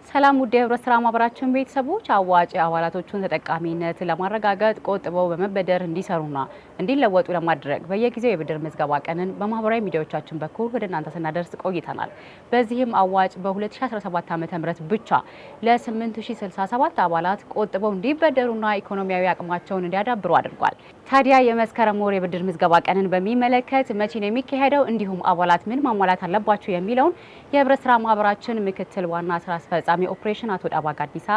ሰላም ውድ የህብረት ስራ ማህበራችን ቤተሰቦች አዋጭ አባላቶቹን ተጠቃሚነት ለማረጋገጥ ቆጥበው በመበደር እንዲሰሩና እንዲለወጡ ለማድረግ በየጊዜው የብድር ምዝገባ ቀንን በማህበራዊ ሚዲያዎቻችን በኩል ወደ እናንተ ስናደርስ ቆይተናል። በዚህም አዋጭ በ2017 ዓ.ም ብቻ ለ8067 አባላት ቆጥበው እንዲበደሩና ኢኮኖሚያዊ አቅማቸውን እንዲያዳብሩ አድርጓል። ታዲያ የመስከረም ወር የብድር ምዝገባ ቀንን በሚመለከት መቼ ነው የሚካሄደው፣ እንዲሁም አባላት ምን ማሟላት አለባቸው የሚለውን የህብረት ስራ ማህበራችን ምክትል ዋና ስራ አስፈጻሚ ኦፕሬሽን አቶ ዳባ ጋዲሳ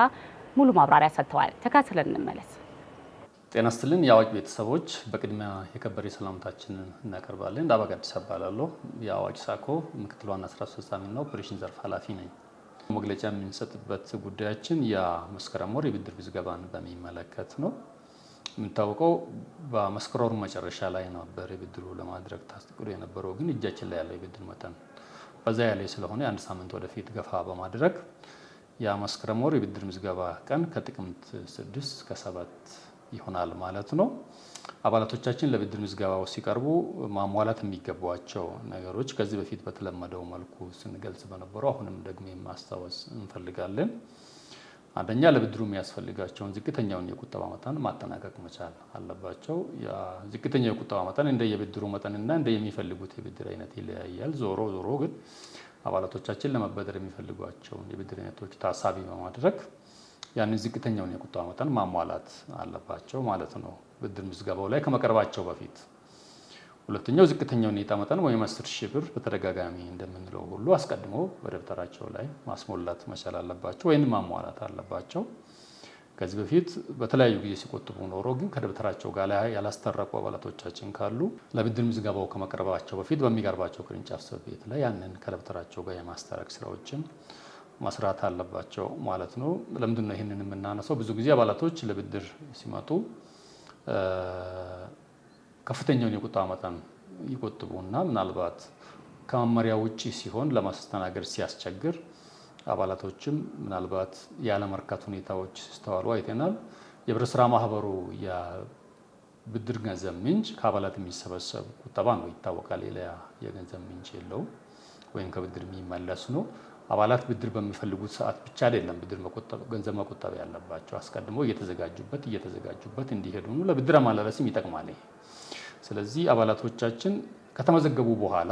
ሙሉ ማብራሪያ ሰጥተዋል። ተካትለን እንመለስ። ጤና ይስጥልን የአዋጭ ቤተሰቦች፣ በቅድሚያ የከበረ ሰላምታችንን እናቀርባለን። ዳባ ጋዲሳ እባላለሁ። የአዋጭ ሳኮ ምክትል ዋና ስራ አስፈጻሚና ኦፕሬሽን ዘርፍ ኃላፊ ነኝ። መግለጫ የምንሰጥበት ጉዳያችን የመስከረም ወር የብድር ምዝገባን በሚመለከት ነው። የምታወቀው በመስከረም መጨረሻ ላይ ነበር የብድሩ ለማድረግ ታስቀዱ የነበረው፣ ግን እጃችን ላይ ያለው የብድር መጠን በዛ ያለ ስለሆነ አንድ ሳምንት ወደፊት ገፋ በማድረግ የመስከረም ወር የብድር ምዝገባ ቀን ከጥቅምት 6 እስከ 7 ይሆናል ማለት ነው። አባላቶቻችን ለብድር ምዝገባው ሲቀርቡ ማሟላት የሚገባቸው ነገሮች ከዚህ በፊት በተለመደው መልኩ ስንገልጽ በነበረው አሁንም ደግሞ ማስታወስ እንፈልጋለን። አንደኛ ለብድሩ የሚያስፈልጋቸውን ዝቅተኛውን የቁጠባ መጠን ማጠናቀቅ መቻል አለባቸው። ዝቅተኛው የቁጠባ መጠን እንደ የብድሩ መጠንና እንደ የሚፈልጉት የብድር አይነት ይለያያል። ዞሮ ግን አባላቶቻችን ለመበደር የሚፈልጓቸውን የብድር አይነቶች ታሳቢ በማድረግ ያንን ዝቅተኛውን የቁጠባ መጠን ማሟላት አለባቸው ማለት ነው ብድር ምዝገባው ላይ ከመቅረባቸው በፊት። ሁለተኛው ዝቅተኛውን የዕጣ መጠን ወይም 10,000 ብር በተደጋጋሚ እንደምንለው ሁሉ አስቀድሞ በደብተራቸው ላይ ማስሞላት መቻል አለባቸው ወይም ማሟላት አለባቸው። ከዚህ በፊት በተለያዩ ጊዜ ሲቆጥቡ ኖሮ ግን ከደብተራቸው ጋር ያላስተረቁ አባላቶቻችን ካሉ ለብድር ምዝገባው ከመቅረባቸው በፊት በሚቀርባቸው ቅርንጫፍ ጽሕፈት ቤት ላይ ያንን ከደብተራቸው ጋር የማስታረቅ ስራዎችን መስራት አለባቸው ማለት ነው። ለምንድን ነው ይህንን የምናነሳው? ብዙ ጊዜ አባላቶች ለብድር ሲመጡ ከፍተኛውን የቁጠባ መጠን ይቆጥቡና ምናልባት ከመመሪያ ውጪ ሲሆን ለማስተናገድ ሲያስቸግር አባላቶችም ምናልባት ያለመርካት ሁኔታዎች ሲስተዋሉ አይተናል። የህብረት ስራ ማህበሩ የብድር ገንዘብ ምንጭ ከአባላት የሚሰበሰብ ቁጠባ ነው ይታወቃል። ሌላ የገንዘብ ምንጭ የለውም ወይም ከብድር የሚመለስ ነው። አባላት ብድር በሚፈልጉት ሰዓት ብቻ አይደለም ብድር ገንዘብ መቆጠብ ያለባቸው፣ አስቀድሞ እየተዘጋጁበት እንዲሄዱ ነው። ለብድር አመላለስም ይጠቅማል። ስለዚህ አባላቶቻችን ከተመዘገቡ በኋላ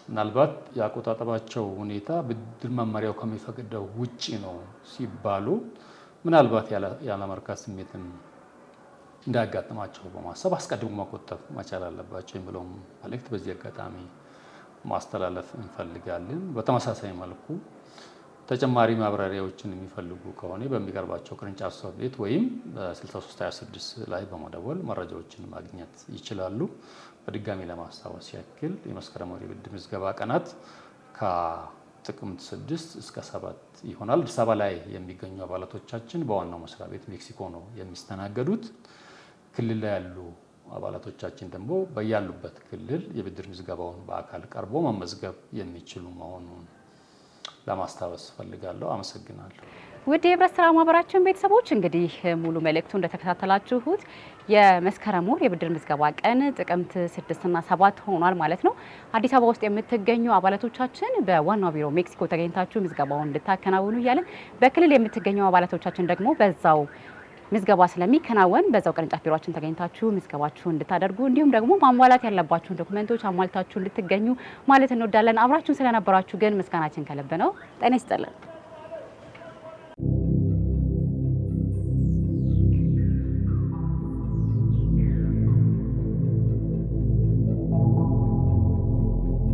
ምናልባት ያቆጣጠባቸው ሁኔታ ብድር መመሪያው ከሚፈቅደው ውጪ ነው ሲባሉ ምናልባት ያለመርካት ስሜትን እንዳያጋጥማቸው በማሰብ አስቀድሞ መቆጠብ መቻል አለባቸው የሚለውን መልእክት በዚህ አጋጣሚ ማስተላለፍ እንፈልጋለን። በተመሳሳይ መልኩ ተጨማሪ ማብራሪያዎችን የሚፈልጉ ከሆነ በሚቀርባቸው ቅርንጫፍ ጽሕፈት ቤት ወይም በ6326 ላይ በመደወል መረጃዎችን ማግኘት ይችላሉ። በድጋሚ ለማስታወስ ያክል የመስከረም ወር የብድር ምዝገባ ቀናት ከጥቅምት 6 እስከ 7 ይሆናል። አዲስ አበባ ላይ የሚገኙ አባላቶቻችን በዋናው መስሪያ ቤት ሜክሲኮ ነው የሚስተናገዱት። ክልል ላይ ያሉ አባላቶቻችን ደግሞ በያሉበት ክልል የብድር ምዝገባውን በአካል ቀርቦ መመዝገብ የሚችሉ መሆኑን ለማስታወስ ፈልጋለሁ። አመሰግናለሁ። ውድ የህብረት ስራ ማህበራችን ቤተሰቦች እንግዲህ ሙሉ መልእክቱ እንደተከታተላችሁት የመስከረም ወር የብድር ምዝገባ ቀን ጥቅምት 6 እና 7 ሆኗል ማለት ነው። አዲስ አበባ ውስጥ የምትገኙ አባላቶቻችን በዋናው ቢሮ ሜክሲኮ ተገኝታችሁ ምዝገባውን እንድታከናውኑ እያለን፣ በክልል የምትገኙ አባላቶቻችን ደግሞ በዛው ምዝገባ ስለሚከናወን በዛው ቅርንጫፍ ቢሮአችን ተገኝታችሁ ምዝገባችሁን እንድታደርጉ እንዲሁም ደግሞ ማሟላት ያለባችሁን ዶክመንቶች አሟልታችሁ እንድትገኙ ማለት እንወዳለን። አብራችሁን ስለነበራችሁ ግን ምስጋናችን ከልብ ነው። ጤና ይስጥልን።